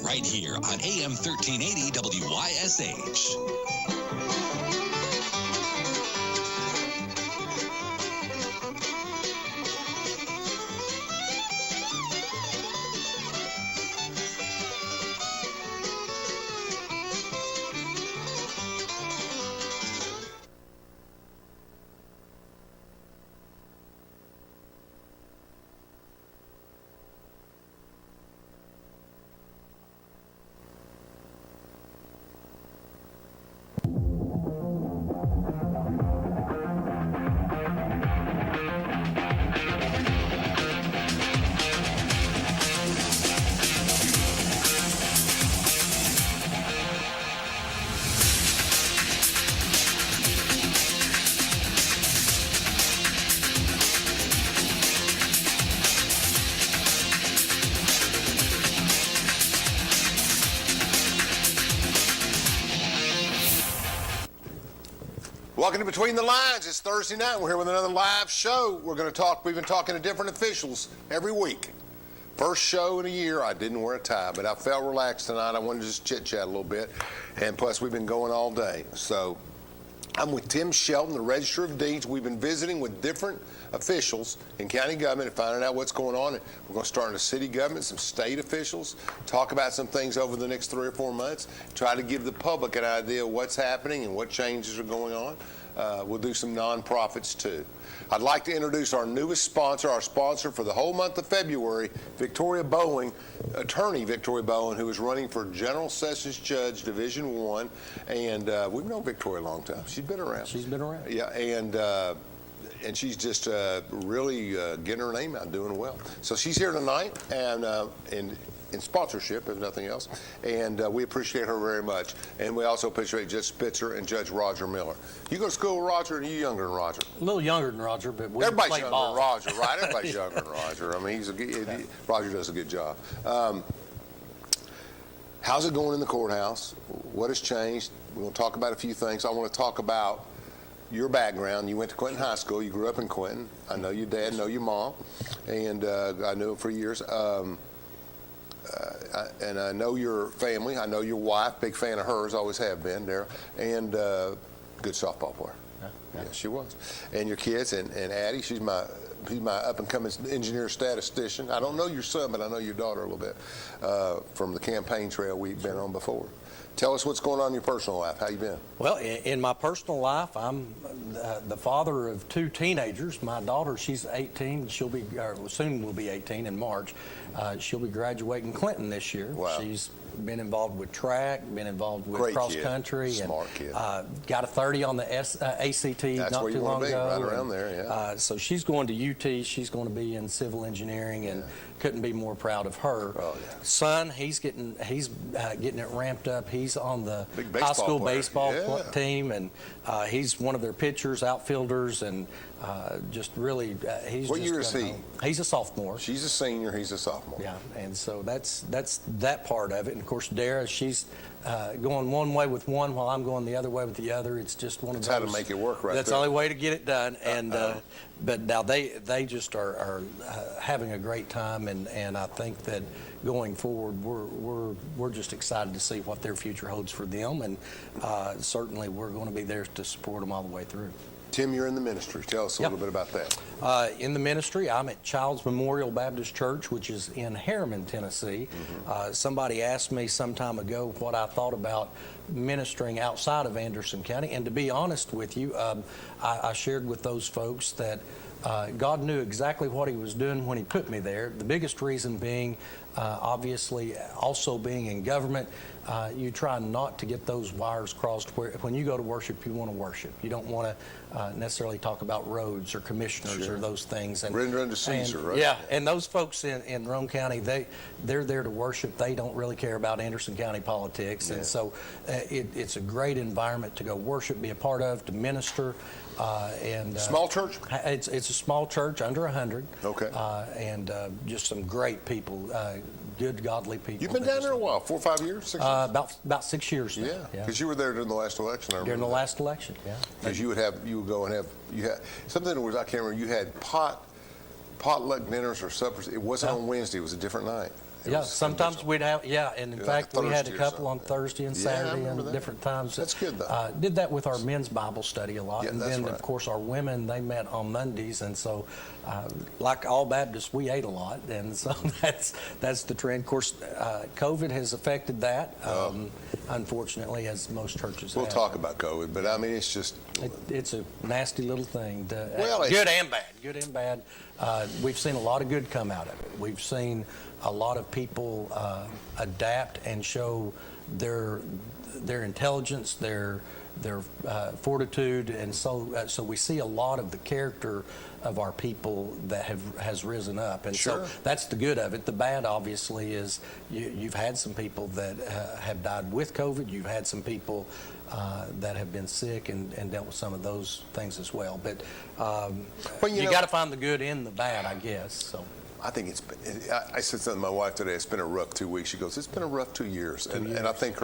right here on AM 1380 WYSH. Welcome to Between the Lines. It's Thursday night. We're here with another live show. We've been talking to different officials every week. First show in a year. I didn't wear a tie, but I felt relaxed tonight. I wanted to just chit-chat a little bit. And plus, we've been going all day. So I'm with Tim Shelton, the Register of Deeds. We've been visiting with different officials in county government and finding out what's going on. We're going to start in the city government, some state officials, talk about some things over the next 3 or 4 months, try to give the public an idea of what's happening and what changes are going on. We'll do some nonprofits too. I'd like to introduce our newest sponsor, our sponsor for the whole month of February, Victoria Bowen, attorney Victoria Bowen, who is running for General Sessions Judge, Division 1. And we've known Victoria a long time. She's been around. She's been around. Yeah, and she's just really getting her name out, doing well. So she's here tonight, and in sponsorship, if nothing else, and we appreciate her very much. And we also appreciate Judge Spitzer and Judge Roger Miller. You go to school with Roger, or are you younger than Roger? A little younger than Roger, but we Everybody's play younger ball. than Roger, right? Everybody's younger than Roger. I mean, Roger does a good job. How's it going in the courthouse? What has changed? We're going to talk about a few things. I want to talk about your background. You went to Clinton High School. You grew up in Clinton. I know your dad, know your mom, and I knew him for years. And I know your family. I know your wife. Big fan of hers. Always have been there. And good softball player. Yeah, she was. And your kids. And Addie. She's my up-and-coming engineer statistician. I don't know your son, but I know your daughter a little bit from the campaign trail we've been on before. Tell us what's going on in your personal life. How you been? Well, in my personal life, I'm the father of 2 teenagers. My daughter, she's 18. She'll be soon will be 18 in March. She'll be graduating Clinton this year. Wow. She's been involved with track, been involved with cross country, smart kid. Got a 30 on the ACT That's not where too you long want to be, ago. right around there, yeah. So she's going to UT. She's going to be in civil engineering, and couldn't be more proud of her. Oh, yeah. Son, he's getting it ramped up. He's on the high school baseball team, and he's one of their pitchers, outfielders, and just really he's. What year is he? He's a sophomore. She's a senior. He's a sophomore. Yeah, and so that's that part of it. And of course, Dara, she's going one way with one while I'm going the other way with the other. It's just one of those. That's how to make it work, right? That's the only way to get it done. And but now they just are having a great time, and I think that going forward, we're just excited to see what their future holds for them, and certainly we're going to be there to support them all the way through. Tim, you're in the ministry. Tell us a little bit about that. In the ministry, I'm at Child's Memorial Baptist Church, which is in Harriman, Tennessee. Somebody asked me some time ago what I thought about ministering outside of Anderson County, and to be honest with you, I shared with those folks that God knew exactly what he was doing when he put me there. The biggest reason being, obviously, also being in government, you try not to get those wires crossed where when you go to worship, you want to worship. You don't want to necessarily talk about roads or commissioners or those things. And render unto Caesar, right? Yeah, and those folks in Rome County, they're there to worship. They don't really care about Anderson County politics. And so it's a great environment to go worship, be a part of, to minister. Small church? It's a small church, under 100. Okay. And just some great people, good, godly people. You've been down there a while, 4 or 5 years, 6 years? About 6 years now. Yeah, because you were there during the last election. I remember during the last election, yeah. Because you would go and have something that was, I can't remember. You had potluck dinners or suppers. It wasn't on Wednesday. It was a different night. Yeah, sometimes we'd have, and in fact, we had a Thursday or couple on something. Thursday and Yeah, I Saturday remember and that. different times. That's good, though. Did that with our men's Bible study a lot. Yeah, And that's then, right. of course, our women, they met on Mondays. And so, like all Baptists, we ate a lot. And so that's the trend. Of course, COVID has affected that, unfortunately, as most churches We'll have. talk about COVID, but I mean, it's just. It's a nasty little thing. Well, it's- good and bad. Good and bad. We've seen a lot of good come out of it. We've seen a lot of people adapt and show their intelligence, their fortitude, and so we see a lot of the character of our people that has risen up, and Sure. so that's the good of it. The bad, obviously, is you've had some people that have died with COVID. You've had some people that have been sick and dealt with some of those things as well. But you got to find the good in the bad, I guess. So. I think it's been, I said something to my wife today, it's been a rough 2 weeks. She goes, it's been a rough 2 years. And I think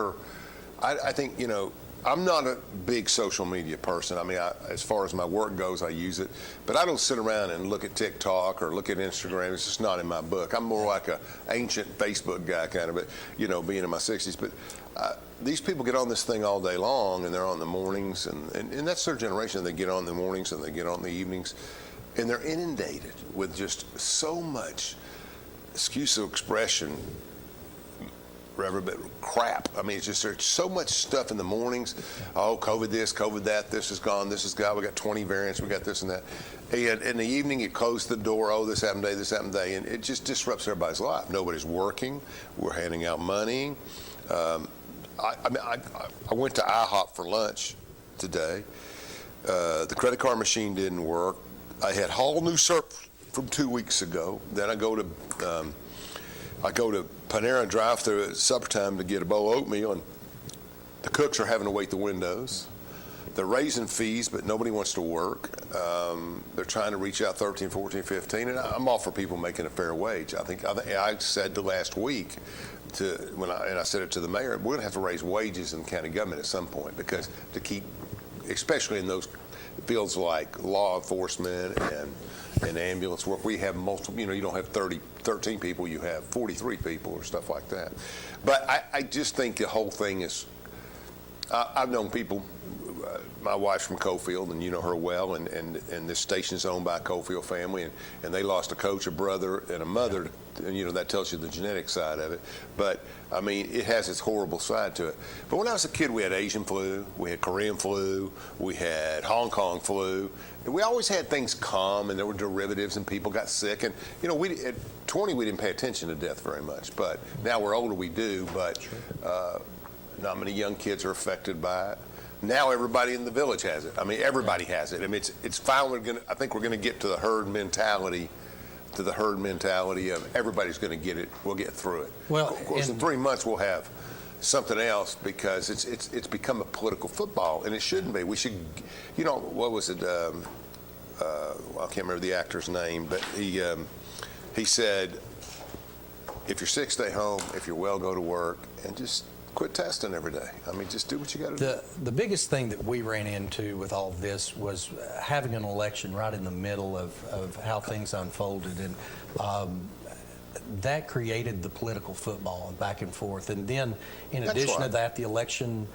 I think, I'm not a big social media person. I mean, as far as my work goes, I use it. But I don't sit around and look at TikTok or look at Instagram. It's just not in my book. I'm more like a ancient Facebook guy kind of, but, being in my 60s. But these people get on this thing all day long, and they're on the mornings. And that's their generation. They get on the mornings and they get on the evenings. And they're inundated with just so much excuse of expression, Reverend, but crap. I mean, it's just there's so much stuff in the mornings. Oh, COVID this, COVID that, this is gone, this is gone. We got 20 variants, we got this and that. And in the evening, you close the door. Oh, this happened today, this happened today, and it just disrupts everybody's life. Nobody's working. We're handing out money. I went to IHOP for lunch today. The credit card machine didn't work. I had whole new syrup from 2 weeks ago. Then I go to Panera drive-thru at supper time to get a bowl of oatmeal, and the cooks are having to wait the windows. They're raising fees, but nobody wants to work. They're trying to reach out 13, 14, 15, and I'm all for people making a fair wage. I said last week I said it to the mayor, we're going to have to raise wages in county government at some point, because to keep, especially in those fields like law enforcement and ambulance work, we have multiple, you don't have 13 people, you have 43 people or stuff like that. But I just think the whole thing is, I've known people, my wife's from Cofield, and you know her well, and this station is owned by a Cofield family, and they lost a coach, a brother, and a mother, and that tells you the genetic side of it. But I mean, it has its horrible side to it. But when I was a kid, we had Asian flu, we had Korean flu, we had Hong Kong flu, and we always had things come, and there were derivatives, and people got sick, and we at 20 we didn't pay attention to death very much, but now we're older, we do, but not many young kids are affected by it. Now everybody in the village has it. I mean, everybody has it. I mean, it's finally I think we're going to get to the herd mentality. Of everybody's going to get it. We'll get through it. Well, of course, in 3 months we'll have something else, because it's become a political football, and it shouldn't be. We should, what was it? I can't remember the actor's name, but he said, if you're sick, stay home. If you're well, go to work, and just quit testing every day. I mean, just do what you got to do. The biggest thing that we ran into with all of this was having an election right in the middle of how things unfolded, and that created the political football back and forth. And then, in addition to that, the election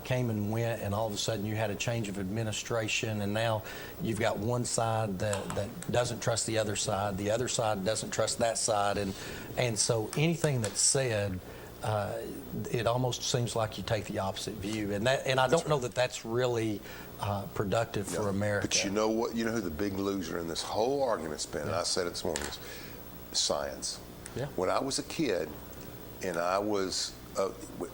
came and went, and all of a sudden you had a change of administration, and now you've got one side that doesn't trust the other side doesn't trust that side, and so anything that's said, it almost seems like you take the opposite view, and I don't know that that's really productive for America. But you know what? You know who the big loser in this whole argument's been? And I said it this morning: is science. Yeah. When I was a kid, and I was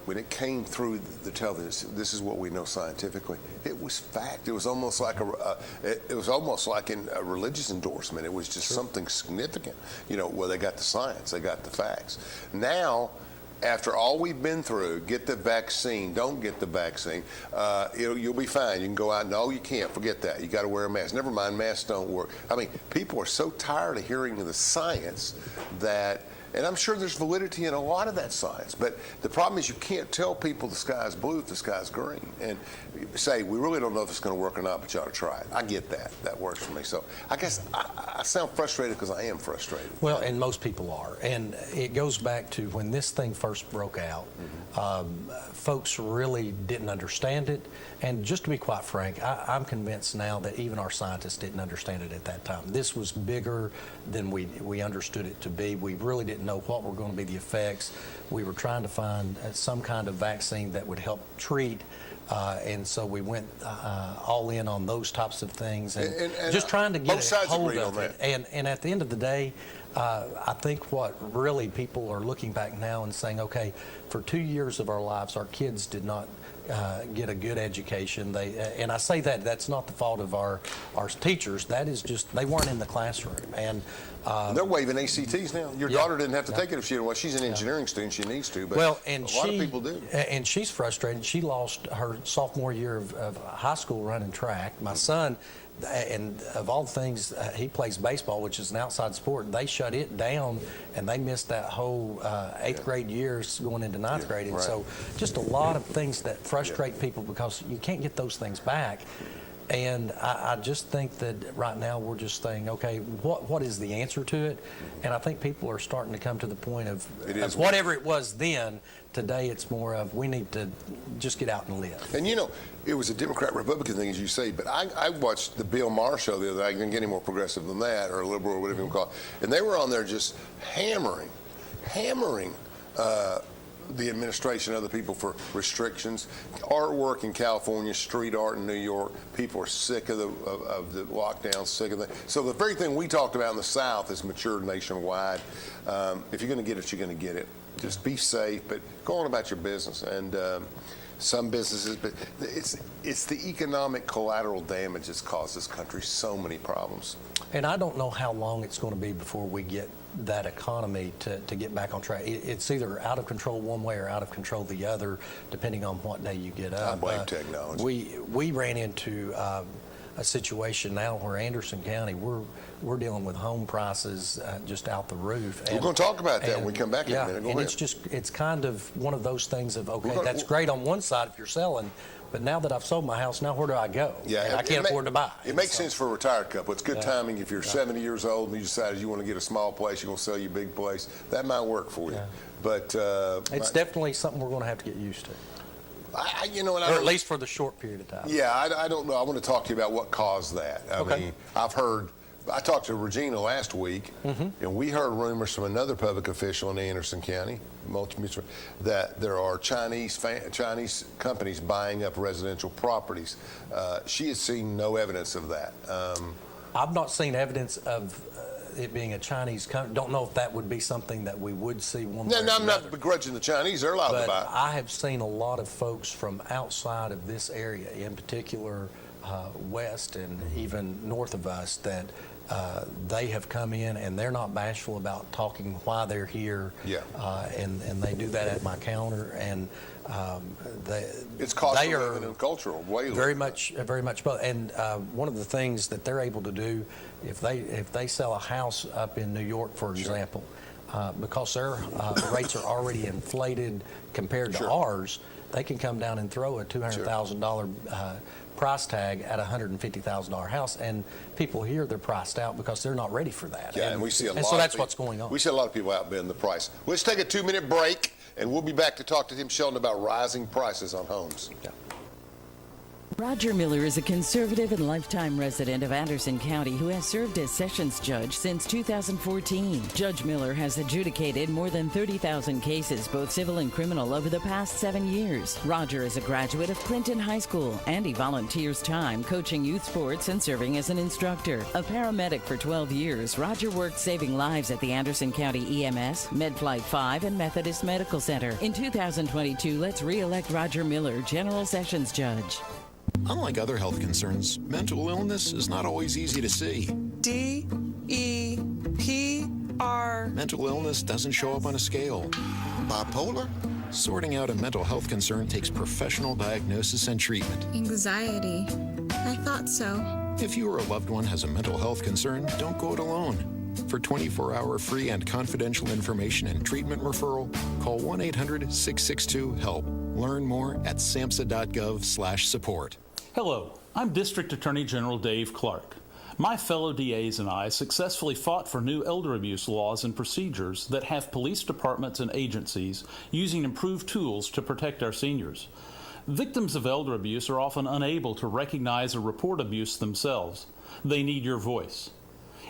when it came through the television, this is what we know scientifically. It was fact. It was almost like a religious endorsement. It was just something significant. Well, they got the science, they got the facts. Now, after all we've been through, get the vaccine, don't get the vaccine, you'll be fine. You can go out. No, you can't. Forget that. You got to wear a mask. Never mind, masks don't work. I mean, people are so tired of hearing the science that And I'm sure there's validity in a lot of that science. But the problem is you can't tell people the sky's blue if the sky's green. And say, we really don't know if it's going to work or not, but you ought to try it. I get that. That works for me. So I guess I sound frustrated because I am frustrated. Well, and most people are. And it goes back to when this thing first broke out, folks really didn't understand it. And just to be quite frank, I'm convinced now that even our scientists didn't understand it at that time. This was bigger than we understood it to be. We really didn't know what were going to be the effects. We were trying to find some kind of vaccine that would help treat. And so we went all in on those types of things and just trying to get a hold of it. And at the end of the day, I think what really people are looking back now and saying, okay, for 2 years of our lives, our kids did not get a good education. And I say that's not the fault of our teachers. That is just, they weren't in the classroom. And they're waiving ACTs now. Your daughter didn't have to take it if she didn't want. She's an engineering student. She needs to, but a lot of people do. And she's frustrated. She lost her sophomore year of high school running track. My son, and of all things, he plays baseball, which is an outside sport. They shut it down, and they missed that whole 8th grade years going into 9th grade. And so just a lot of things that frustrate people because you can't get those things back. And I just think that right now we're just saying, okay, what is the answer to it? And I think people are starting to come to the point of whatever it was then, today it's more of we need to just get out and live. And you know, it was a Democrat-Republican thing, as you say, but I watched the Bill Maher show the other day. I can get any more progressive than that, or liberal, or whatever you call it. And they were on there just hammering the administration and other people for restrictions. Artwork in California, street art in New York, people are sick of the lockdown, sick of that. So the very thing we talked about in the South is matured nationwide. If you're going to get it, you're going to get it. Just be safe, but go on about your business. And some businesses, but it's the economic collateral damage that's caused this country so many problems. And I don't know how long it's going to be before we get that economy to get back on track. It's either out of control one way or out of control the other, depending on what day you get up. I blame technology. We ran into a situation now where Anderson County, we're dealing with home prices just out the roof. We're going to talk about that when we come back in a minute. Go ahead. It's kind of one of those things of, okay, that's great on one side if you're selling, but now that I've sold my house, now where do I go? Yeah, and I can't afford to buy. It makes sense for a retired couple. It's good timing if you're 70 years old and you decide you want to get a small place, you're going to sell your big place. That might work for you. But it's definitely something we're going to have to get used to. Or at least for the short period of time. Yeah, I don't know. I want to talk to you about what caused that. I mean, I talked to Regina last week, and we heard rumors from another public official in Anderson County, that there are Chinese companies buying up residential properties. She has seen no evidence of that. I've not seen evidence of it being a Chinese company. Don't know if that would be something that we would see one way or I'm not begrudging the Chinese. They're allowed to buy it. I have seen a lot of folks from outside of this area, in particular west and even north of us, that they have come in and they're not bashful about talking why they're here. And they do that at my counter, and it's cost of living and cultural, very much both. And one of the things that they're able to do, if they sell a house up in New York, for example, because their rates are already inflated compared to ours, they can come down and throw a $200,000 price tag at a $150,000 house, and people here, they're priced out because they're not ready for that. Yeah, and we see a lot. And so that's what's going on. We see a lot of people outbidding the price. Let's take a 2-minute break, and we'll be back to talk to Tim Shelton about rising prices on homes. Roger Miller is a conservative and lifetime resident of Anderson County who has served as Sessions Judge since 2014. Judge Miller has adjudicated more than 30,000 cases, both civil and criminal, over the past 7 years. Roger is a graduate of Clinton High School, and he volunteers time coaching youth sports and serving as an instructor. A paramedic for 12 years, Roger worked saving lives at the Anderson County EMS, MedFlight 5, and Methodist Medical Center. In 2022, let's re-elect Roger Miller, General Sessions Judge. Unlike other health concerns, mental illness is not always easy to see. D-E-P-R. Mental illness doesn't show up on a scale. Bipolar? Sorting out a mental health concern takes professional diagnosis and treatment. Anxiety. I thought so. If you or a loved one has a mental health concern, don't go it alone. For 24-hour free and confidential information and treatment referral, call 1-800-662-HELP. Learn more at samhsa.gov/support. Hello, I'm District Attorney General Dave Clark. My fellow DAs and I successfully fought for new elder abuse laws and procedures that have police departments and agencies using improved tools to protect our seniors. Victims of elder abuse are often unable to recognize or report abuse themselves. They need your voice.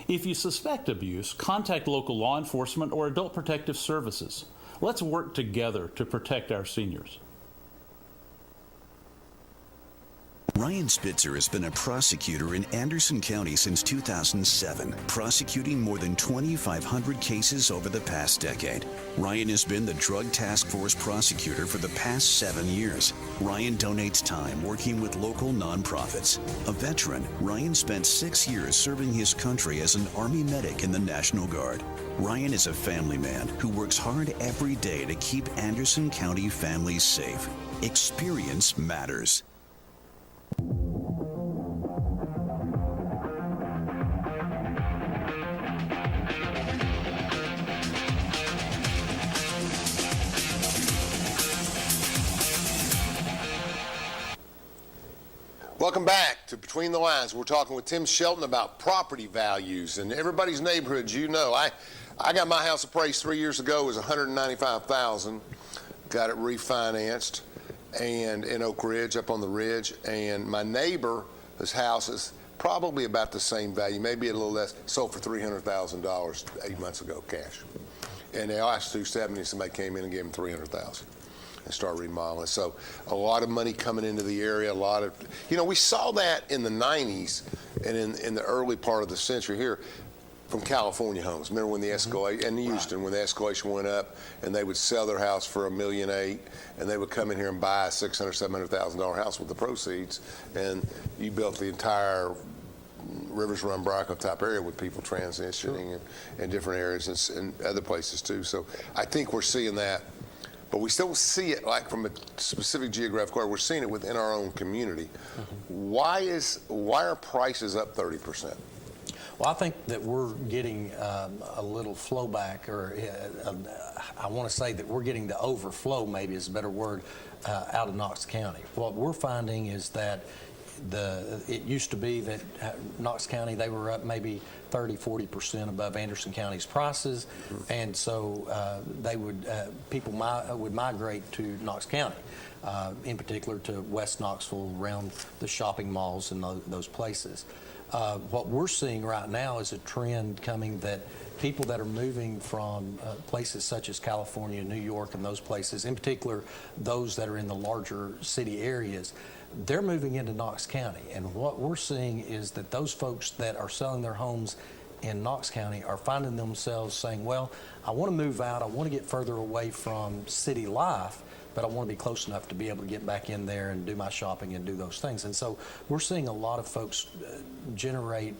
If you suspect abuse, contact local law enforcement or adult protective services. Let's work together to protect our seniors. Ryan Spitzer has been a prosecutor in Anderson County since 2007, prosecuting more than 2,500 cases over the past decade. Ryan has been the Drug Task Force prosecutor for the past 7 years. Ryan donates time working with local nonprofits. A veteran, Ryan spent 6 years serving his country as an Army medic in the National Guard. Ryan is a family man who works hard every day to keep Anderson County families safe. Experience matters. Welcome back to Between the Lines. We're talking with Tim Shelton about property values and everybody's neighborhoods. You know, I got my house appraised 3 years ago. It was $195,000. Got it refinanced, and in Oak Ridge, up on the ridge. And my neighbor's house is probably about the same value, maybe a little less. Sold for $300,000 8 months ago, cash. And they asked $270,000. Somebody came in and gave them $300,000. And start remodeling. So a lot of money coming into the area, a lot of, we saw that in the 90s and in the early part of the century here from California homes. Remember when the escalation, and Houston, when the escalation went up and they would sell their house for $1.8 million and they would come in here and buy a $600,000, $700,000 house with the proceeds, and you built the entire Rivers Run Bronco type area with people transitioning in different areas and other places too. So I think we're seeing that. But we still see it like from a specific geographic area. We're seeing it within our own community. Why are prices up 30%? Well, I think that we're getting a little flow back, or I want to say that we're getting the overflow, maybe is a better word, out of Knox County. What we're finding is that it used to be that Knox County, they were up maybe 30-40% above Anderson County's prices, and so people would migrate to Knox County, in particular to West Knoxville, around the shopping malls and those places. What we're seeing right now is a trend coming that people that are moving from places such as California, New York, and those places, in particular those that are in the larger city areas, they're moving into Knox County. And what we're seeing is that those folks that are selling their homes in Knox County are finding themselves saying, well, I want to move out, I want to get further away from city life, but I want to be close enough to be able to get back in there and do my shopping and do those things. And so we're seeing a lot of folks generate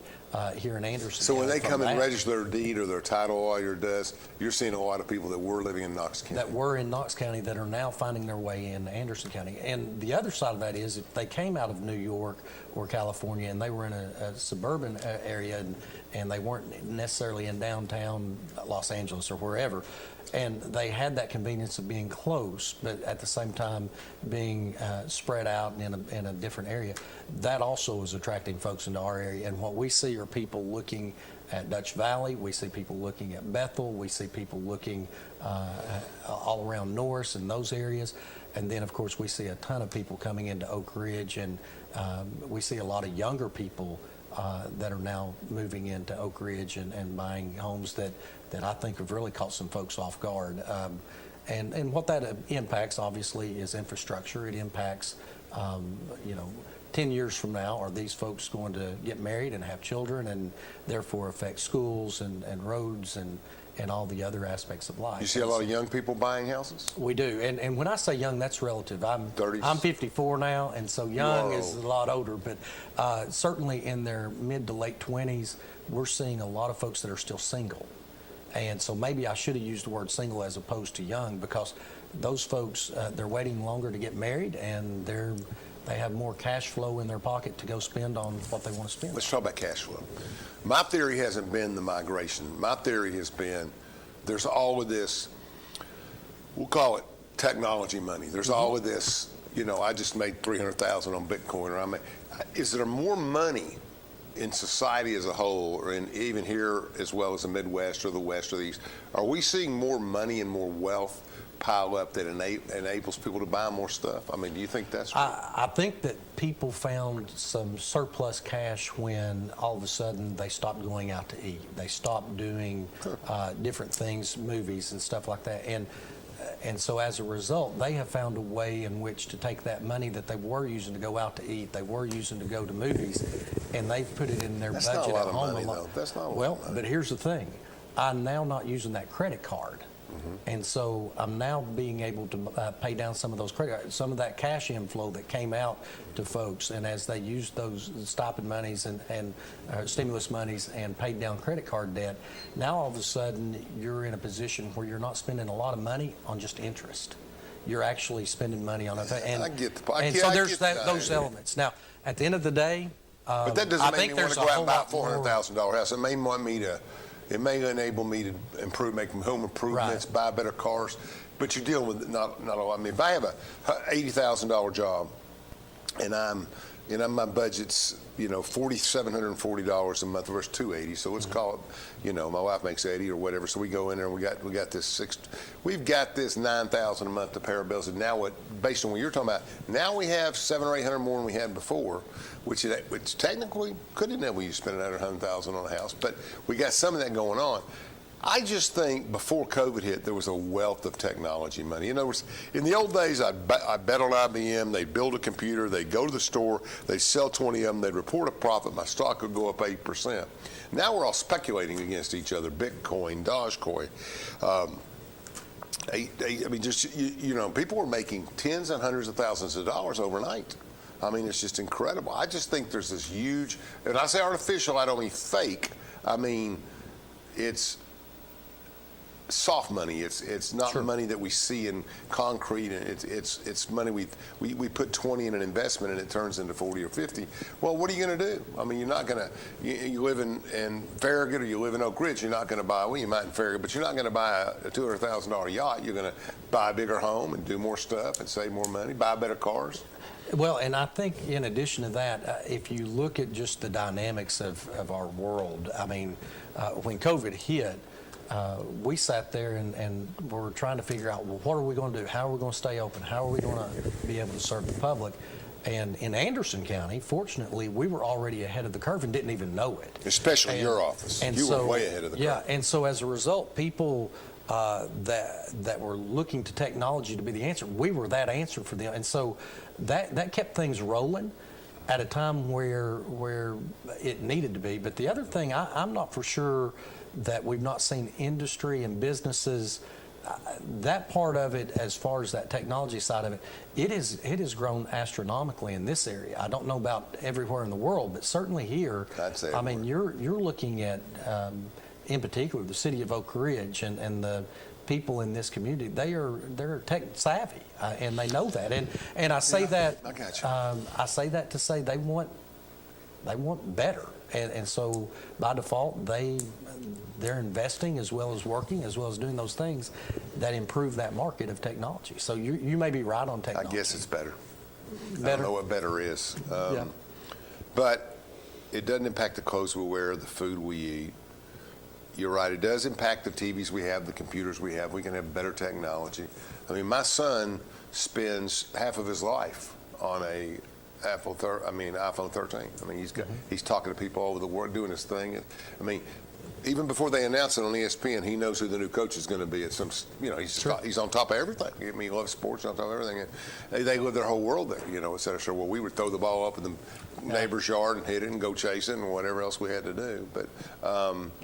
here in Anderson. So when they come and register their deed or their title lawyer does, you're seeing a lot of people that were living in Knox County. That were in Knox County that are now finding their way in Anderson County. And the other side of that is if they came out of New York or California and they were in a suburban area and they weren't necessarily in downtown Los Angeles or wherever, and they had that convenience of being close, but at the same time being spread out in a different area, that also is attracting folks into our area. And what we see are people looking at Dutch Valley, we see people looking at Bethel, we see people looking all around Norris and those areas. And then, of course, we see a ton of people coming into Oak Ridge, and we see a lot of younger people that are now moving into Oak Ridge and buying homes that I think have really caught some folks off guard. And what that impacts, obviously, is infrastructure. It impacts, 10 years from now, are these folks going to get married and have children and therefore affect schools and roads and all the other aspects of life? You see a lot of young people buying houses? We do. And when I say young, that's relative. I'm 54 now, and so young is a lot older. But certainly in their mid to late 20s, we're seeing a lot of folks that are still single. And so maybe I should have used the word single as opposed to young, because those folks, they're waiting longer to get married, and they're They have more cash flow in their pocket to go spend on what they want to spend. Let's talk about cash flow. My theory hasn't been the migration. My theory has been there's all of this, we'll call it technology money. There's all of this, I just made $300,000 on Bitcoin, or is there more money in society as a whole, or even here as well as the Midwest or the West or the East? Are we seeing more money and more wealth pile up that enables people to buy more stuff? I mean, do you think that's true? I think that people found some surplus cash when all of a sudden they stopped going out to eat. They stopped doing different things, movies and stuff like that. And so as a result, they have found a way in which to take that money that they were using to go out to eat, they were using to go to movies, and they've put it in their That's budget not a lot at of home. money, though. That's not a lot Well, of money. but here's the thing. I'm now not using that credit card. And so I'm now being able to pay down some of those some of that cash inflow that came out to folks, and as they used those stipend monies and stimulus monies and paid down credit card debt, now all of a sudden you're in a position where you're not spending a lot of money on just interest. You're actually spending money on it. And, I get and so there's those elements. Now, at the end of the day, but that doesn't make me want to go out and buy a $400,000 house. It may want me to. It may enable me to make home improvements, buy better cars, but you're dealing with not a lot. I mean, if I have a $80,000 job, and my budget's $4,740 a month versus $280, so let's call it, my wife makes $80 or whatever, so we go in there and we got this we've got this $9,000 a month to pay our bills, and now based on what you're talking about, now we have $700 or $800 more than we had before, which technically could enable you to spend another $100,000 on a house, but we got some of that going on. I just think before COVID hit, there was a wealth of technology money. In other words, in the old days, I bet on IBM. They'd build a computer. They'd go to the store. They'd sell 20 of them. They'd report a profit. My stock would go up 8%. Now we're all speculating against each other. Bitcoin, Dogecoin. I mean, just, people were making tens and hundreds of thousands of dollars overnight. I mean, it's just incredible. I just think there's this huge, and I say artificial, I don't mean fake. I mean, it's soft money. It's not money that we see in concrete. It's money we put 20 in an investment and it turns into 40 or 50. Well, what are you going to do? I mean, you're not going to. You live in Farragut or you live in Oak Ridge. You're not going to buy. Well, you might in Farragut, but you're not going to buy a $200,000 yacht. You're going to buy a bigger home and do more stuff and save more money. Buy better cars. Well, and I think in addition to that, if you look at just the dynamics of our world, I mean, when COVID hit. We sat there and were trying to figure out, well, what are we going to do? How are we going to stay open? How are we going to be able to serve the public? And in Anderson County, fortunately, we were already ahead of the curve and didn't even know it. Especially your office. And you were way ahead of the curve. Yeah, and so as a result, people that were looking to technology to be the answer, we were that answer for them. And so that kept things rolling at a time where it needed to be. But the other thing, I'm not for sure that we've not seen industry and businesses, that part of it, as far as that technology side of it, it has grown astronomically in this area. I don't know about everywhere in the world, but certainly here. I'd say I mean, you're looking at, in particular, the city of Oak Ridge and the people in this community. They're tech savvy, and they know that. And I say that. I got you. I say that to say they want better. And so by default, they're investing as well as working, as well as doing those things that improve that market of technology. So you may be right on technology. I guess it's better. Better? I don't know what better is. But it doesn't impact the clothes we wear, the food we eat. You're right. It does impact the TVs we have, the computers we have. We can have better technology. I mean, my son spends half of his life on a iPhone 13. I mean, he's talking to people all over the world, doing his thing. I mean, even before they announce it on ESPN, he knows who the new coach is going to be. At some, he's on top of everything. I mean, he loves sports, on top of everything. And they live their whole world there, instead of sure, well, we would throw the ball up in the neighbor's yard and hit it and go chase it and whatever else we had to do. But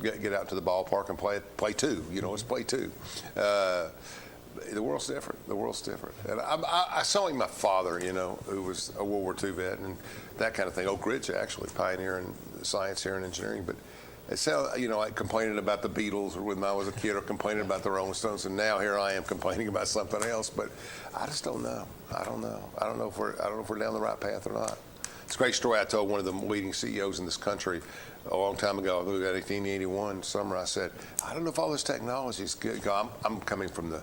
get out to the ballpark and play two. Let's play two. The world's different. The world's different. And I saw my father, who was a World War II vet and that kind of thing. Oak Ridge, actually, pioneer in science here and engineering. But it sounds, like complaining about the Beatles or when I was a kid, or complaining about the Rolling Stones, and now here I am complaining about something else. But I just don't know. I don't know if we're down the right path or not. It's a great story I told one of the leading CEOs in this country a long time ago. I believe in 1881 summer. I said, I don't know if all this technology is good. I'm coming from the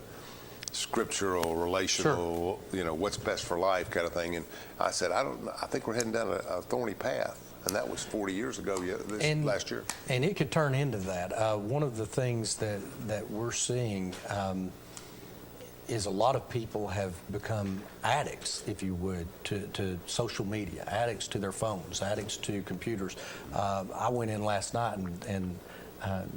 scriptural, relational, what's best for life kind of thing. And I said, I think we're heading down a thorny path. And that was 40 years ago, last year. And it could turn into that. One of the things that we're seeing is a lot of people have become addicts, if you would, to social media, addicts to their phones, addicts to computers. I went in last night and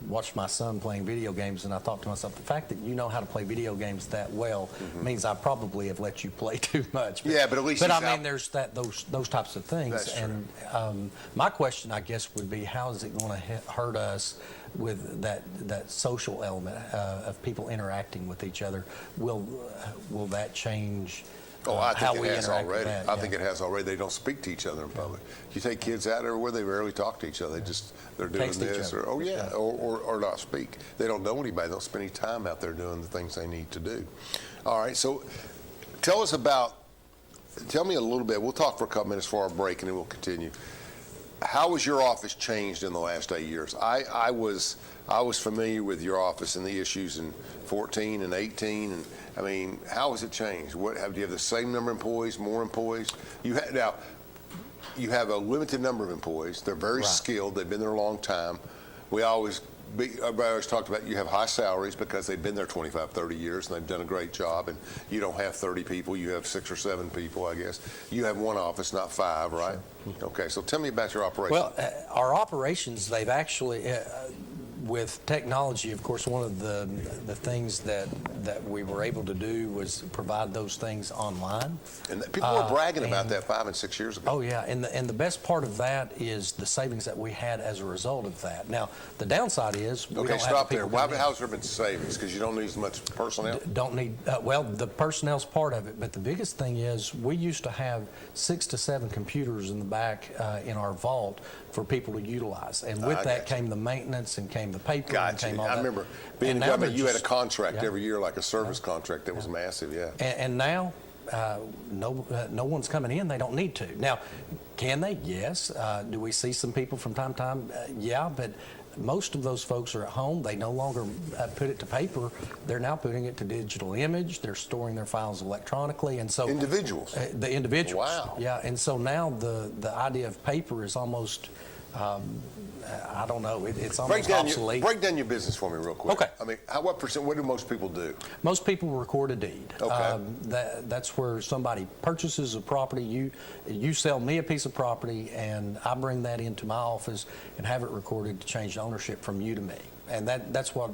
watched my son playing video games, and I thought to myself, the fact that you know how to play video games that well means I probably have let you play too much. But, but at least there's those types of things. That's true. And my question, I guess, would be, how is it going to hurt us with that social element of people interacting with each other? Will that change? I how think we it has interact already. with that? I think it has already. They don't speak to each other in public. You take kids out everywhere, they rarely talk to each other. They're doing Text each this, other. or not speak. They don't know anybody. They don't spend any time out there doing the things they need to do. All right, so tell me a little bit. We'll talk for a couple minutes for our break, and then we'll continue. How has your office changed in the last 8 years? I was familiar with your office and the issues in 14 and 18, and I mean, how has it changed? Do you have the same number of employees, more employees? You have a limited number of employees. They're very skilled. They've been there a long time. Everybody always talked about you have high salaries because they've been there 25, 30 years, and they've done a great job. And you don't have 30 people. You have 6 or 7 people, I guess. You have one office, not 5, right? Sure. Okay, so tell me about your operation. Well, our operations, they've actually, with technology, of course, one of the things that we were able to do was provide those things online. And people were bragging about that 5 and 6 years ago. Oh yeah, and the best part of that is the savings that we had as a result of that. Now, the downside is we don't stop have there. people How's there been savings? Because you don't need as much personnel. Don't need the personnel's part of it, but the biggest thing is we used to have 6 to 7 computers in the back in our vault for people to utilize, and with that came the maintenance and came the paper. And came all I that. remember being in government, you had a contract every year, like a service contract that was massive. And now no one's coming in. They don't need to. Now, can they? Yes. Do we see some people from time to time? Yeah, but most of those folks are at home. They no longer put it to paper. They're now putting it to digital image. They're storing their files electronically, and so individuals. The individuals. Wow. Yeah, and so now the idea of paper is almost. I don't know. It's almost obsolete. Break down your business for me real quick. Okay. I mean, what percent? What do most people do? Most people record a deed. Okay. That's where somebody purchases a property. You sell me a piece of property, and I bring that into my office and have it recorded to change ownership from you to me. And that's what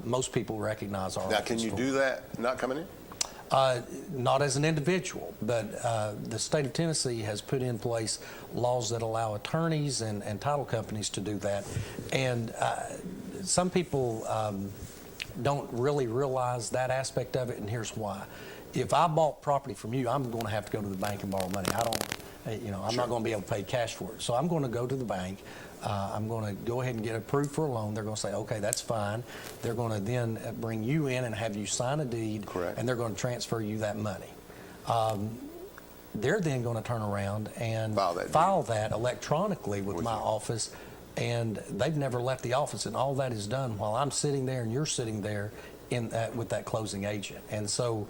most people recognize our office for. Now, can you do that not coming in? Not as an individual, but the state of Tennessee has put in place laws that allow attorneys and title companies to do that. And some people don't really realize that aspect of it, and here's why. If I bought property from you, I'm going to have to go to the bank and borrow money. I'm not going to be able to pay cash for it. So I'm going to go to the bank. I'm going to go ahead and get approved for a loan. They're going to say, okay, that's fine. They're going to then bring you in and have you sign a deed. Correct. And they're going to transfer you that money. They're then going to turn around and file that electronically with my office, and they've never left the office, and all that is done while I'm sitting there and you're sitting there with that closing agent. And so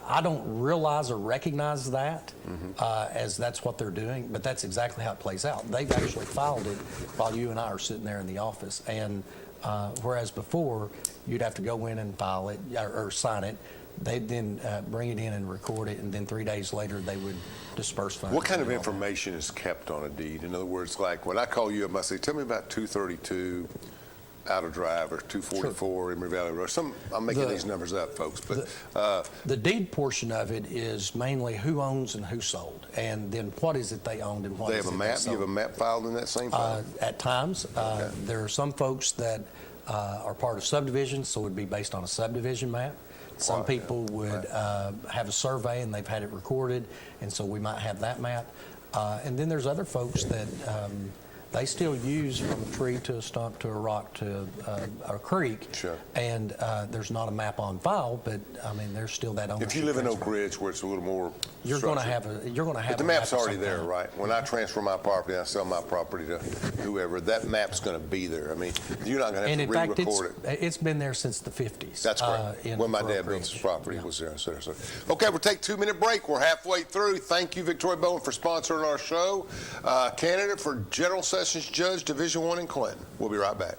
I don't realize or recognize that as that's what they're doing, but that's exactly how it plays out. They've actually filed it while you and I are sitting there in the office, and whereas before you'd have to go in and file it or sign it. They'd then bring it in and record it, and then 3 days later they would disperse funds. What kind of information is kept on a deed? In other words, like when I call you up, I say, tell me about 232 Outer Drive or 244 Emory Valley Road. I'm making these numbers up, folks. But the deed portion of it is mainly who owns and who sold, and then what is it they owned and what they is have it a map. they sold. You have a map filed in that same file? At times. There are some folks that are part of subdivisions, so it would be based on a subdivision map. Some people would have a survey and they've had it recorded, and so we might have that map. And then there's other folks that they still use from a tree to a stump to a rock to a creek. Sure. And there's not a map on file, but I mean, there's still that ownership. If you live in Oak transfer. Ridge, where it's a little more You're going to structured. have a. But the map's already there, right? When I transfer my property, I sell my property to whoever, that map's going to be there. I mean, you're not going to And have in to fact, re-record it. it's been there since the 50s. That's correct. When my dad built his property, it was there. Okay, we'll take a 2-minute break. We're halfway through. Thank you, Victoria Bowen, for sponsoring our show. Candidate for General Sessions Judge, Division I in Clinton. We'll be right back.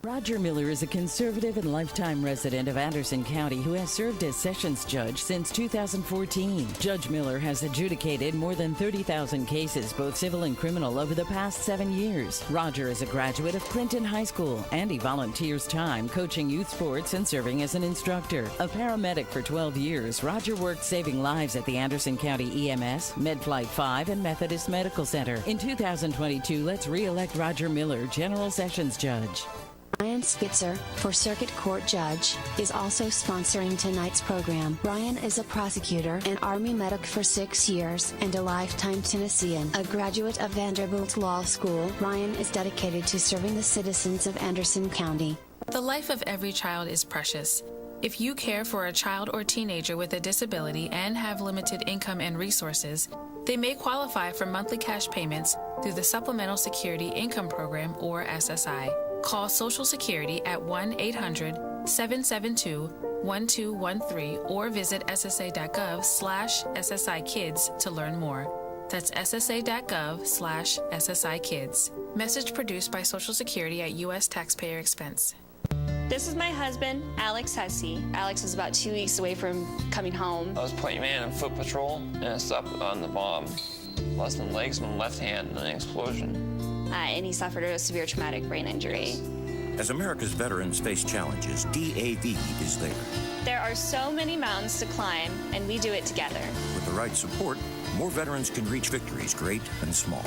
Roger Miller is a conservative and lifetime resident of Anderson County who has served as Sessions Judge since 2014. Judge Miller has adjudicated more than 30,000 cases, both civil and criminal, over the past 7 years. Roger is a graduate of Clinton High School, and he volunteers time coaching youth sports and serving as an instructor. A paramedic for 12 years, Roger worked saving lives at the Anderson County EMS, MedFlight 5, and Methodist Medical Center. In 2022, let's re-elect Roger Miller, General Sessions Judge. Ryan Spitzer, for Circuit Court Judge, is also sponsoring tonight's program. Ryan is a prosecutor and Army medic for 6 years and a lifetime Tennessean. A graduate of Vanderbilt Law School, Ryan is dedicated to serving the citizens of Anderson County. The life of every child is precious. If you care for a child or teenager with a disability and have limited income and resources, they may qualify for monthly cash payments through the Supplemental Security Income Program, or SSI. Call Social Security at 1-800-772-1213 or visit ssa.gov/SSI-Kids to learn more. That's ssa.gov/SSI-Kids. Message produced by Social Security at U.S. taxpayer expense. This is my husband, Alex Hesse. Alex is about 2 weeks away from coming home. I was point man in foot patrol, and I stopped on the bomb. Lost my legs and my left hand in an explosion. And he suffered a severe traumatic brain injury. As America's veterans face challenges, DAV is there. There are so many mountains to climb, and we do it together. With the right support, more veterans can reach victories, great and small.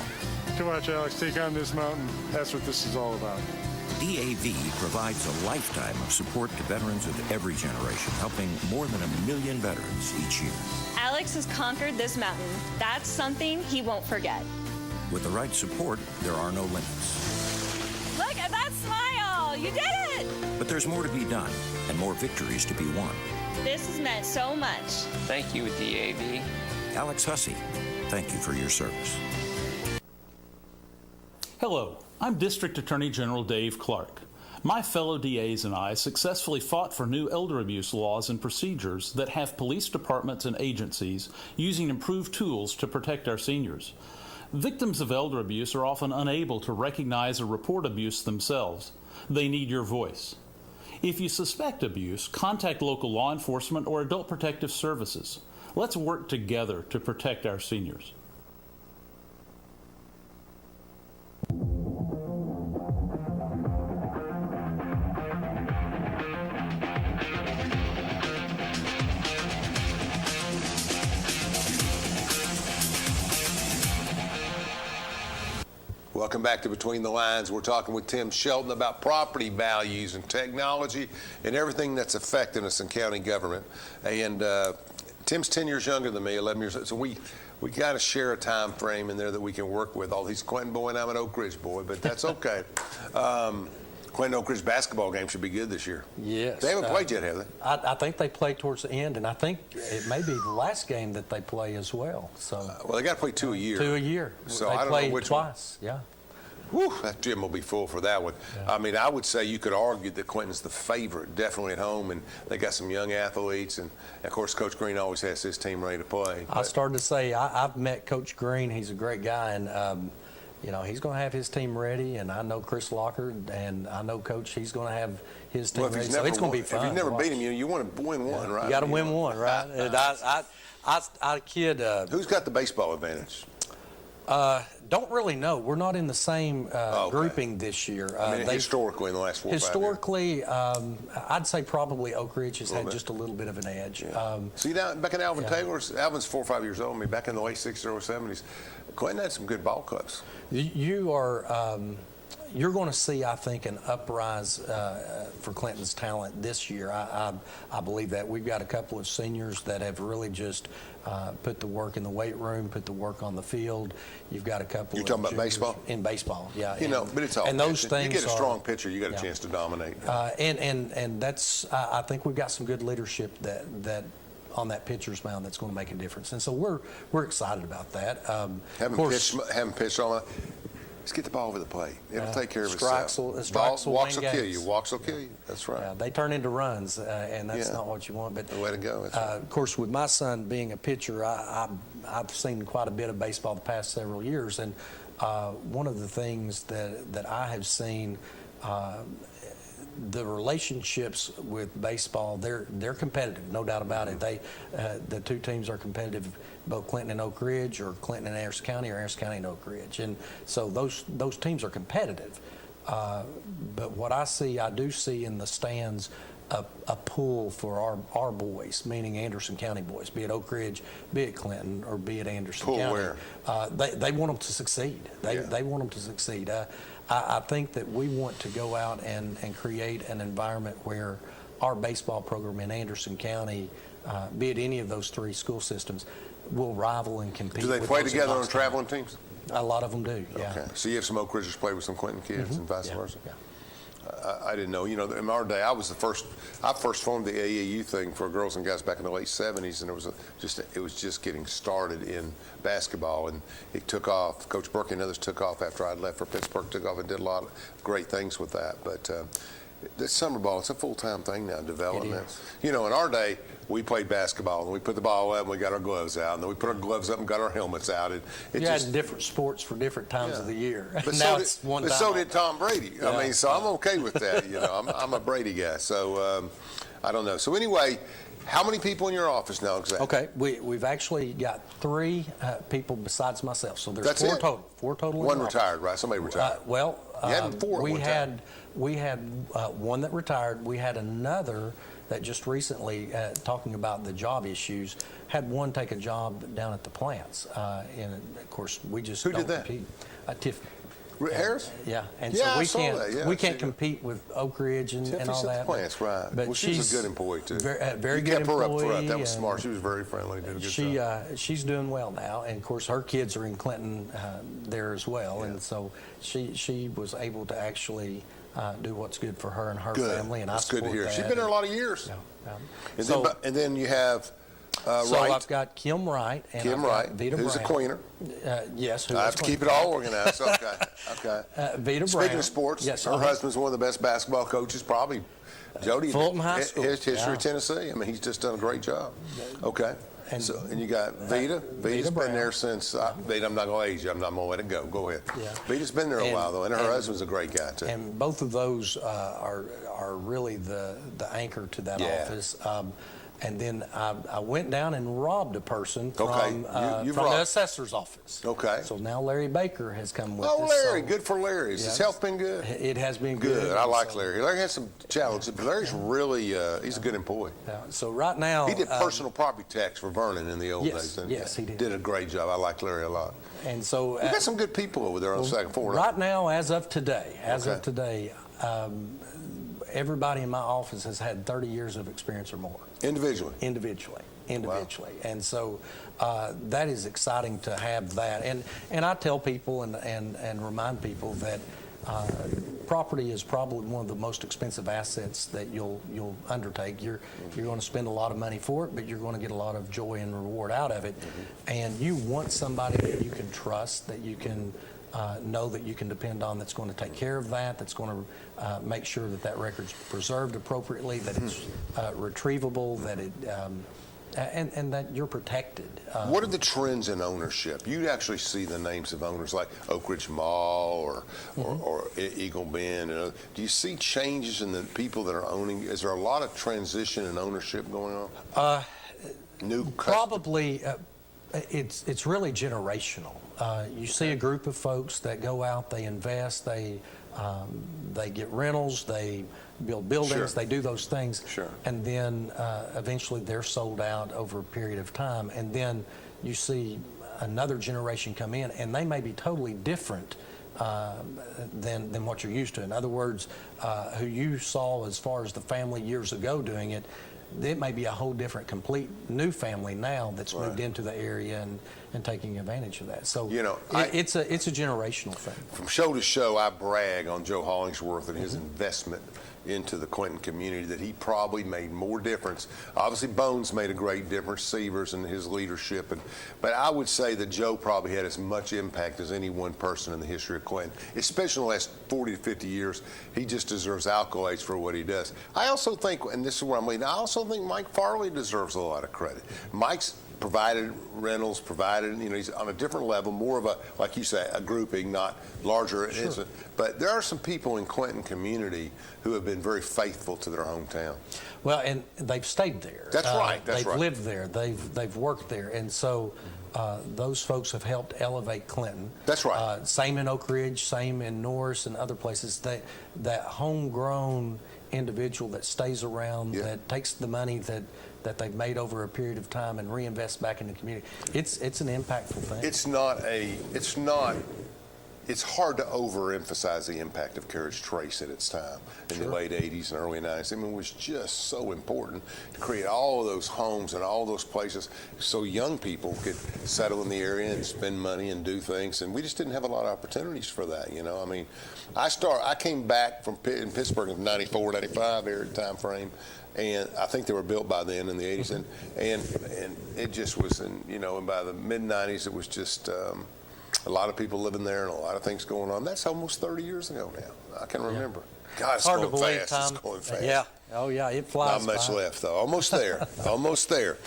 To watch Alex take on this mountain, that's what this is all about. DAV provides a lifetime of support to veterans of every generation, helping more than 1 million veterans each year. Alex has conquered this mountain. That's something he won't forget. With the right support, there are no limits. Look at that smile! You did it! But there's more to be done and more victories to be won. This has meant so much. Thank you, DAV. Alex Hussey, thank you for your service. Hello, I'm District Attorney General Dave Clark. My fellow DAs and I successfully fought for new elder abuse laws and procedures that have police departments and agencies using improved tools to protect our seniors. Victims of elder abuse are often unable to recognize or report abuse themselves. They need your voice. If you suspect abuse, contact local law enforcement or adult protective services. Let's work together to protect our seniors. Welcome back to Between the Lines. We're talking with Tim Shelton about property values and technology and everything that's affecting us in county government. And Tim's 10 years younger than me, 11 years old. So we kind of share a time frame in there that we can work with. All these Clinton boy and I'm an Oak Ridge boy, but that's okay. Clinton Oak Ridge basketball game should be good this year. Yes. They haven't played yet, have they? I think they play towards the end, and I think it may be the last game that they play as well. So. Well, they got to play 2 a year. 2 a year. So they I don't played know which twice. one. Yeah. Whew, that gym will be full for that one. Yeah. I mean, I would say you could argue that Clinton's the favorite, definitely at home, and they got some young athletes, and of course, Coach Green always has his team ready to play. I started to say I've met Coach Green. He's a great guy, and you know, he's going to have his team ready, and I know Chris Locker, and I know Coach, he's going to have his team ready. So it's going to be fun. If you've never beat him, you want to win one, right? You got to win one, right? And I kid. Who's got the baseball advantage? Don't really know. We're not in the same grouping this year. I mean, historically, in the last 4 or 5 years. Historically, I'd say probably Oak Ridge has had just a little bit of an edge. Yeah. See, now, back in Alvin Taylor's, Alvin's 4 or 5 years old. I mean, back in the late 60s, early 70s, Clinton had some good ball clubs. You are... You're going to see, I think, an uprise for Clinton's talent this year. I believe that. We've got a couple of seniors that have really just put the work in the weight room, put the work on the field. You've got a couple. You're talking about baseball? In baseball, yeah. You know, but it's all. And those things. You get a strong pitcher, you got a chance to dominate. And that's. I think we've got some good leadership that on that pitcher's mound that's going to make a difference. And so we're excited about that. Haven't pitched on. Let's get the ball over the plate. It'll take care of itself. Walks will kill you. Walks will kill you. That's right. They turn into runs, and that's not what you want. But the way to go. Of course, with my son being a pitcher, I've seen quite a bit of baseball the past several years, and one of the things that I have seen. The relationships with baseball, they're competitive, no doubt about it. The two teams are competitive, both Clinton and Oak Ridge, or Clinton and Anderson County, or Anderson County and Oak Ridge, and so those teams are competitive. But what I do see in the stands a pull for our boys, meaning Anderson County boys, be it Oak Ridge, be it Clinton, or be it Anderson County. Where? They want them to succeed. They want them to succeed. I think that we want to go out and create an environment where our baseball program in Anderson County, be it any of those three school systems, will rival and compete. Do they play together on traveling teams? A lot of them do, yeah. Okay. So you have some Oak Ridgers play with some Clinton kids and vice versa? Yeah. I didn't know. You know, in our day, I first formed the AAU thing for girls and guys back in the late 70s, and it was just getting started in basketball, and it took off. Coach Burke and others took off after I'd left for Pittsburgh, took off and did a lot of great things with that. But the summer ball, it's a full-time thing now, development. You know, in our day, we played basketball, and we put the ball up, and we got our gloves out, and then we put our gloves up and got our helmets out. You had different sports for different times of the year. But now so did Tom Brady. Yeah. I mean, so I'm okay with that. You know, I'm a Brady guy, so I don't know. So anyway, how many people in your office now exactly? Okay, we've actually got 3 people besides myself, so there's 4 total. 4 total. One retired, right? Somebody retired. Well, you had 4 we had one that retired. We had another that just recently, talking about the job issues, had one take a job down at the plants. And of course, we just don't compete. Tiffany. Harris? Yeah, and so we can't compete with Oak Ridge and all that. The plants, right? But well, she's a good employee too. Very good kept her employee. Up front. That was smart. She was very friendly. Did a good job. She's doing well now, and of course her kids are in Clinton there as well, and so she was able to actually do what's good for her and her family, and That's I support good to hear. that. She's been there a lot of years. Yeah. And then you have so Wright. I've got Kim Wright and Kim I've Wright, got Vita who's Brown. a queener. Yes. I have to keep it all organized. Okay. Vita Speaking Brown. of sports, yes, her husband's one of the best basketball coaches, probably. Jody, Fulton High School. History of Tennessee. I mean, he's just done a great job. Okay. And you got Vita. Vita's been there since. Vita, I'm not going to age you. I'm not going to let it go. Go ahead. Yeah. Vita's been there a while though, and her husband's a great guy too. And both of those are really the anchor to that office. And then I went down and robbed a person from the assessor's office. Okay. So now Larry Baker has come with us. Oh, Larry. Good for Larry. Has his health been good? It has been good. I like Larry. Larry had some challenges, but Larry's really, he's a good employee. Yeah. So right now. He did personal property tax for Vernon in the old days. Yes, he did. Did a great job. I like Larry a lot. And so. We've got some good people over there on the second floor. Right now, as of today, everybody in my office has had 30 years of experience or more. Individually. Wow. And so that is exciting to have that. And I tell people and remind people that property is probably one of the most expensive assets that you'll undertake. You're going to spend a lot of money for it, but you're going to get a lot of joy and reward out of it. And you want somebody that you can trust, that you can know that you can depend on, that's going to take care of that's going to make sure that record's preserved appropriately, that it's retrievable, that it and that you're protected. What are the trends in ownership? You actually see the names of owners like Oak Ridge Mall or Eagle Bend. Do you see changes in the people that are owning? Is there a lot of transition in ownership going on? Probably. It's really generational. You see a group of folks that go out, they invest, they get rentals, they build buildings, they do those things, and then eventually they're sold out over a period of time, and then you see another generation come in, and they may be totally different than what you're used to. In other words, who you saw as far as the family years ago doing it, it may be a whole different, complete new family now that's moved into the area and taking advantage of that. So it's a generational thing. From show to show, I brag on Joe Hollingsworth and his investment into the Clinton community, that he probably made more difference. Obviously, Bones made a great difference, Severs and his leadership, but I would say that Joe probably had as much impact as any one person in the history of Clinton, especially in the last 40 to 50 years. He just deserves accolades for what he does. I also think, and this is where I'm leading, I also think Mike Farley deserves a lot of credit. Mike's provided rentals, he's on a different level, more of a, like you say, a grouping, not larger. Sure. But there are some people in Clinton community who have been very faithful to their hometown. Well, and they've stayed there. That's right. They've lived there. They've worked there, and so those folks have helped elevate Clinton. That's right. Same in Oak Ridge, same in Norris and other places. That homegrown individual that stays around, that takes the money that they've made over a period of time and reinvest back in the community. It's an impactful thing. It's hard to overemphasize the impact of Carriage Trace at its time in the late 80s and early 90s. I mean, it was just so important to create all of those homes and all those places so young people could settle in the area and spend money and do things. And we just didn't have a lot of opportunities for that, I mean, I came back from in Pittsburgh in 94, 95 area time frame. And I think they were built by then in the 80s, and it just was, and by the mid 90s, it was just a lot of people living there and a lot of things going on. That's almost 30 years ago now. I can remember. God, it's going fast. It's going fast. Yeah. Oh yeah, it flies. Not much left though. Almost there. Almost there.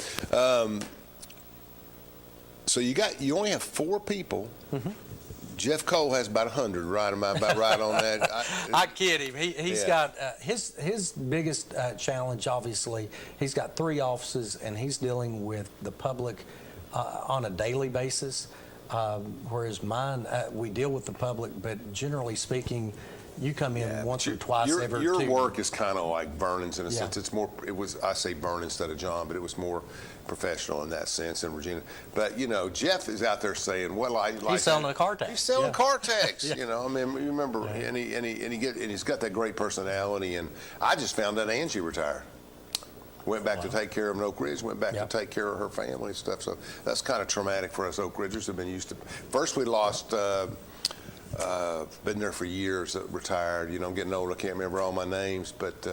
So you only have 4 people. Mm-hmm. Jeff Cole has about 100, right? Am I about right on that? I kid him. He's got his biggest challenge, obviously, he's got 3 offices, and he's dealing with the public on a daily basis, whereas mine, we deal with the public, but generally speaking, you come in once or twice every 2 Your years. work is kind of like Vernon's in a sense. It's more. I say Vernon instead of John, but it was more professional in that sense in Regina. But Jeff is out there saying, "Well, he's selling a car tax. He's selling car tax." I mean, you remember, and he's got that great personality. And I just found out Angie retired. Went back to take care of Oak Ridge. Went back to take care of her family and stuff. So that's kind of traumatic for us Oak Ridgers. Have been used to. First, we lost. Been there for years, retired. I'm getting old. I can't remember all my names, but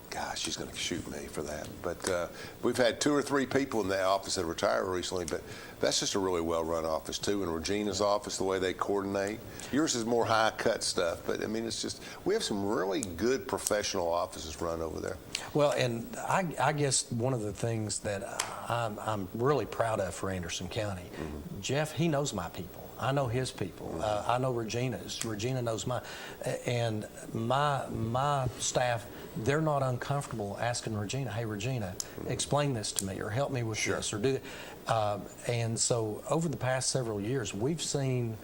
gosh, she's going to shoot me for that. But we've had 2 or 3 people in the office that retired recently, but that's just a really well-run office, too. And Regina's office, the way they coordinate. Yours is more high-cut stuff, but, I mean, it's just, we have some really good professional offices run over there. Well, and I guess one of the things that I'm really proud of for Anderson County, Jeff, he knows my people. I know his people. I know Regina's. Regina knows mine. And my staff, they're not uncomfortable asking Regina, "Hey, Regina, explain this to me, or help me with this, or do that." And so over the past several years, we've seen